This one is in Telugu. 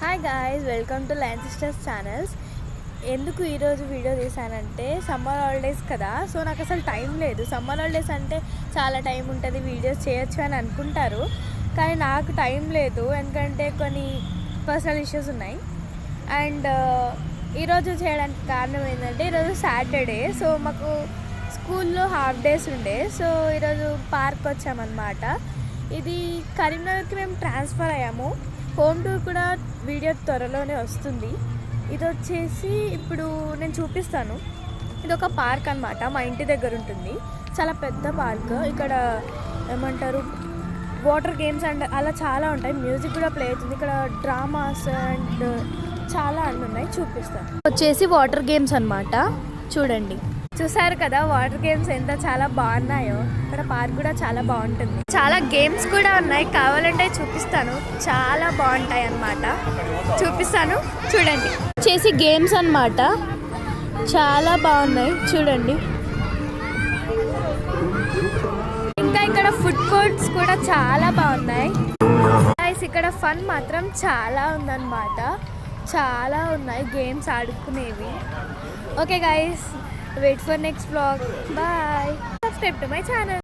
Hi guys, welcome to line sisters channels. ఎందుకు ఈరోజు వీడియో తీసానంటే సమ్మర్ హాలిడేస్ కదా, సో నాకు అసలు టైం లేదు. సమ్మర్ హాలిడేస్ అంటే చాలా టైం ఉంటుంది, వీడియోస్ చేయొచ్చు అని అనుకుంటారు, కానీ నాకు టైం లేదు. ఎందుకంటే కొన్ని పర్సనల్ ఇష్యూస్ ఉన్నాయి. అండ్ ఈరోజు చేయడానికి కారణం ఏంటంటే ఈరోజు సాటర్డే, సో మాకు స్కూల్లో హాఫ్ డేస్ ఉండే. సో ఈరోజు పార్క్ వచ్చామన్నమాట. ఇది కరీంనగర్కి మేము ట్రాన్స్ఫర్ అయ్యాము. హోమ్ టూర్ కూడా వీడియో త్వరలోనే వస్తుంది. ఇది వచ్చేసి ఇప్పుడు నేను చూపిస్తాను. ఇది ఒక పార్క్ అన్నమాట, మా ఇంటి దగ్గర ఉంటుంది. చాలా పెద్ద పార్క్. ఇక్కడ ఏమంటారు, వాటర్ గేమ్స్ అండ్ అలా చాలా ఉంటాయి. మ్యూజిక్ కూడా ప్లే అవుతుంది. ఇక్కడ డ్రామాస్ అండ్ చాలా అన్నీ ఉన్నాయి, చూపిస్తాను. వచ్చేసి వాటర్ గేమ్స్ అన్నమాట. చూడండి, చూసారు కదా వాటర్ గేమ్స్ ఎంత చాలా బాగున్నాయో. ఇక్కడ పార్క్ కూడా చాలా బాగుంటుంది. చాలా గేమ్స్ కూడా ఉన్నాయి, కావాలంటే చూపిస్తాను. చాలా బాగుంటాయి అన్నమాట, చూపిస్తాను. చూడండి, చేసి గేమ్స్ అన్నమాట, చాలా బాగున్నాయి. చూడండి, ఇంకా ఇక్కడ ఫుడ్ కోర్ట్స్ కూడా చాలా బాగున్నాయి. ఇక్కడ ఫన్ మాత్రం చాలా ఉందన్నమాట. చాలా ఉన్నాయి గేమ్స్ ఆడుకునేవి. Okay guys, wait for next vlog. Bye. Subscribe to my channel.